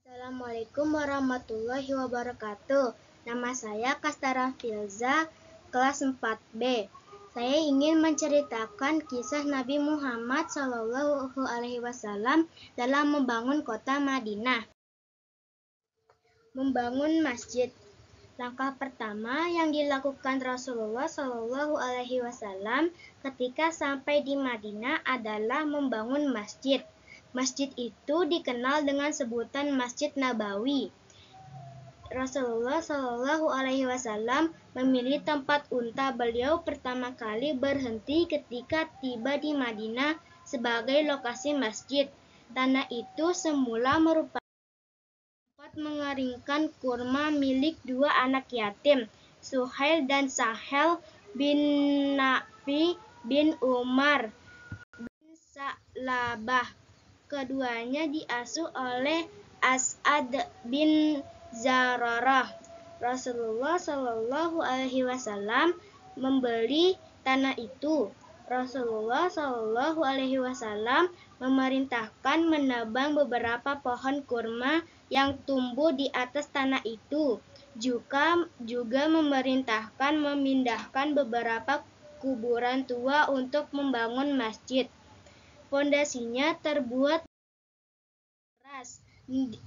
Assalamualaikum warahmatullahi wabarakatuh. Nama saya Kastara Filza, kelas 4B. Saya ingin menceritakan kisah Nabi Muhammad SAW dalam membangun kota Madinah. Membangun masjid. Langkah pertama yang dilakukan Rasulullah SAW ketika sampai di Madinah adalah membangun masjid. Masjid itu dikenal dengan sebutan Masjid Nabawi. Rasulullah SAW memilih tempat unta beliau pertama kali berhenti ketika tiba di Madinah sebagai lokasi masjid. Tanah itu semula merupakan tempat mengeringkan kurma milik dua anak yatim, Suhail dan Sahel bin Nafi bin Umar bin Sa'labah. Keduanya diasuh oleh As'ad bin Zararah. Rasulullah SAW membeli tanah itu. Rasulullah SAW memerintahkan menebang beberapa pohon kurma yang tumbuh di atas tanah itu. Juga memerintahkan memindahkan beberapa kuburan tua untuk membangun masjid. Pondasinya terbuat keras,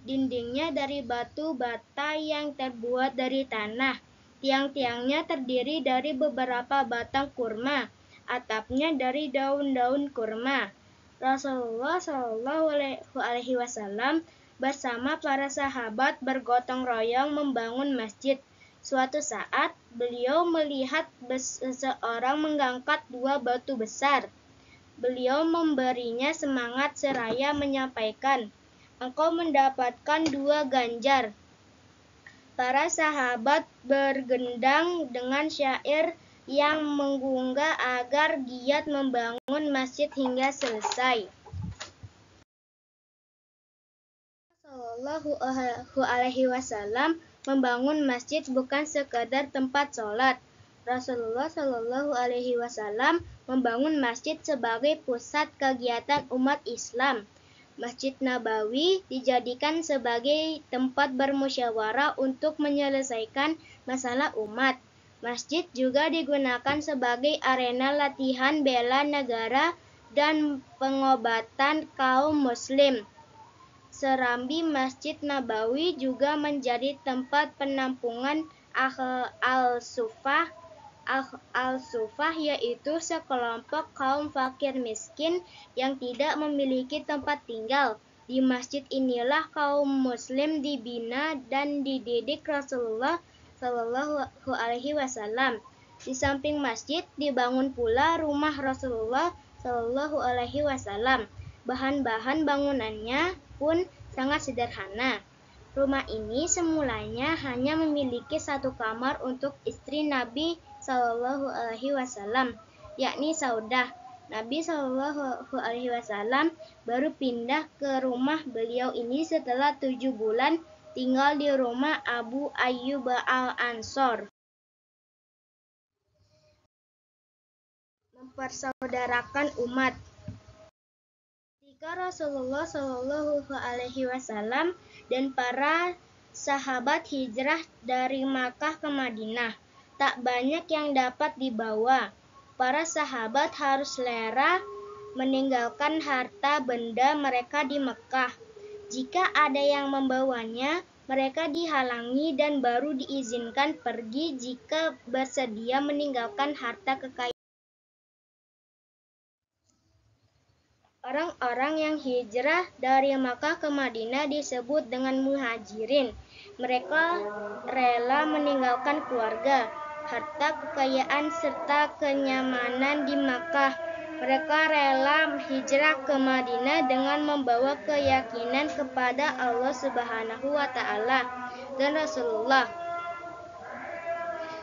dindingnya dari batu bata yang terbuat dari tanah, tiang-tiangnya terdiri dari beberapa batang kurma, atapnya dari daun-daun kurma. Rasulullah SAW bersama para sahabat bergotong royong membangun masjid. Suatu saat, beliau melihat seseorang mengangkat dua batu besar. Beliau memberinya semangat seraya menyampaikan, "Engkau mendapatkan 2 ganjar." Para sahabat bergendang dengan syair yang menggugah agar giat membangun masjid hingga selesai. SAW membangun masjid bukan sekadar tempat sholat. Rasulullah SAW membangun masjid sebagai pusat kegiatan umat Islam. Masjid Nabawi dijadikan sebagai tempat bermusyawarah untuk menyelesaikan masalah umat. Masjid juga digunakan sebagai arena latihan bela negara dan pengobatan kaum muslim. Serambi Masjid Nabawi juga menjadi tempat penampungan al-sufah, yaitu sekelompok kaum fakir miskin yang tidak memiliki tempat tinggal. Di masjid inilah kaum muslim dibina dan dididik Rasulullah SAW. Di samping masjid dibangun pula rumah Rasulullah SAW. Bahan-bahan bangunannya pun sangat sederhana. Rumah ini semulanya hanya memiliki 1 kamar untuk istri Nabi SAW, yakni Saudah. Nabi SAW baru pindah ke rumah beliau ini setelah 7 bulan tinggal di rumah Abu Ayyub al-Ansor. Mempersaudarakan umat. Ketika Rasulullah SAW dan para sahabat hijrah dari Makkah ke Madinah, tak banyak yang dapat dibawa. Para sahabat harus rela meninggalkan harta benda mereka di Mekkah. Jika ada yang membawanya, mereka dihalangi dan baru diizinkan pergi jika bersedia meninggalkan harta kekayaan. Orang-orang yang hijrah dari Makkah ke Madinah disebut dengan muhajirin. Mereka rela meninggalkan keluarga, harta kekayaan, serta kenyamanan di Makkah. Mereka rela hijrah ke Madinah dengan membawa keyakinan kepada Allah Subhanahu wa Ta'ala dan Rasulullah.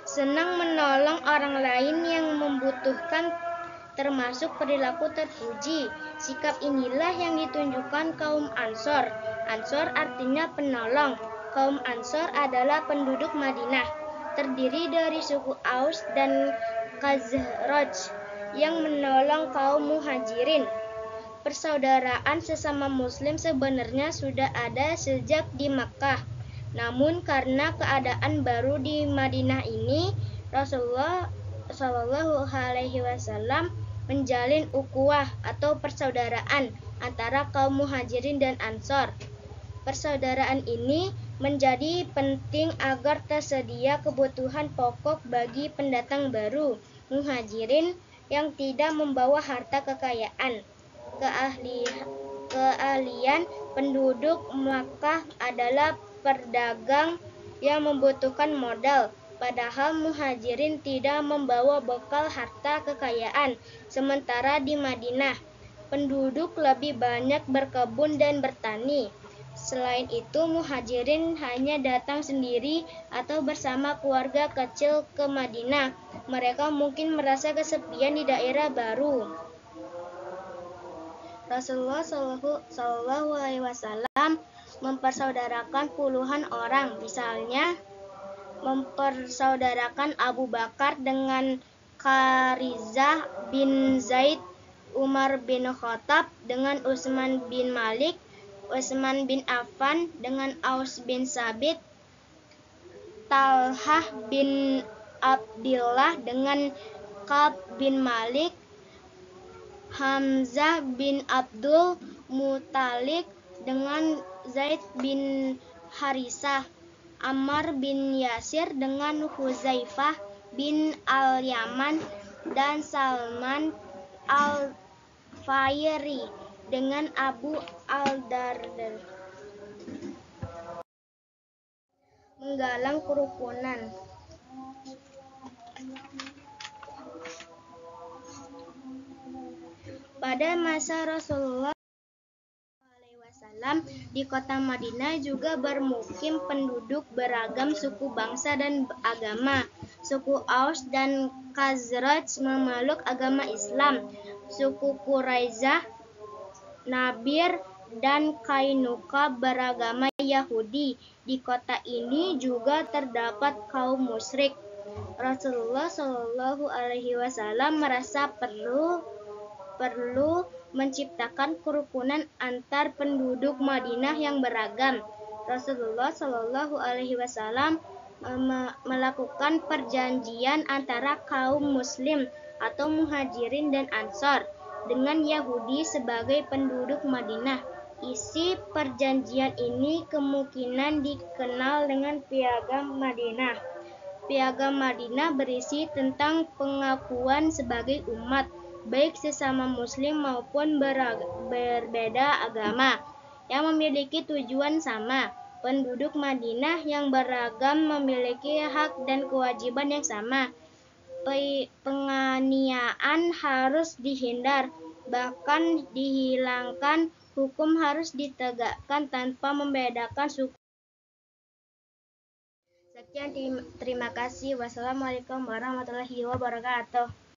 Senang menolong orang lain yang membutuhkan termasuk perilaku terpuji. Sikap inilah yang ditunjukkan kaum Ansor. Ansor artinya penolong. Kaum Ansor adalah penduduk Madinah, terdiri dari suku Aus dan Khazraj yang menolong kaum Muhajirin. Persaudaraan sesama Muslim sebenarnya sudah ada sejak di Makkah. Namun karena keadaan baru di Madinah ini, Rasulullah Shallallahu Alaihi Wasallam menjalin ukhuwah atau persaudaraan antara kaum Muhajirin dan Ansor. Persaudaraan ini menjadi penting agar tersedia kebutuhan pokok bagi pendatang baru, Muhajirin yang tidak membawa harta kekayaan. Keahlian penduduk Makkah adalah pedagang yang membutuhkan modal, padahal Muhajirin tidak membawa bekal harta kekayaan. Sementara di Madinah, penduduk lebih banyak berkebun dan bertani. Selain itu, Muhajirin hanya datang sendiri atau bersama keluarga kecil ke Madinah. Mereka mungkin merasa kesepian di daerah baru. Rasulullah Shallallahu Alaihi Wasallam mempersaudarakan puluhan orang, misalnya mempersaudarakan Abu Bakar dengan Kharizah bin Zaid, Umar bin Khattab dengan Utsman bin Malik, Utsman bin Affan dengan Aus bin Sabit, Talhah bin Abdillah dengan Ka'ab bin Malik, Hamzah bin Abdul Muthalib dengan Zaid bin Harisah, Ammar bin Yasir dengan Huzaifah bin Al-Yaman, dan Salman Al-Farisi dengan Abu Al-Darda. Menggalang kerukunan. Pada masa Rasulullah SAW, di kota Madinah juga bermukim penduduk beragam suku bangsa dan agama. Suku Aus dan Khazraj memeluk agama Islam. Suku Quraisyah, Nabir, dan Kainuka beragama Yahudi. Di kota ini juga terdapat kaum musyrik. Rasulullah Shallallahu Alaihi Wasallam merasa perlu menciptakan kerukunan antar penduduk Madinah yang beragam. Rasulullah Shallallahu Alaihi Wasallam melakukan perjanjian antara kaum Muslim atau Muhajirin dan Ansor dengan Yahudi sebagai penduduk Madinah. Isi perjanjian ini kemungkinan dikenal dengan Piagam Madinah. Piagam Madinah berisi tentang pengakuan sebagai umat, baik sesama Muslim maupun berbeda agama, yang memiliki tujuan sama. Penduduk Madinah yang beragam memiliki hak dan kewajiban yang sama. Penganiayaan harus dihindar, bahkan dihilangkan. Hukum harus ditegakkan tanpa membedakan suku. Sekian, terima kasih. Wassalamualaikum warahmatullahi wabarakatuh.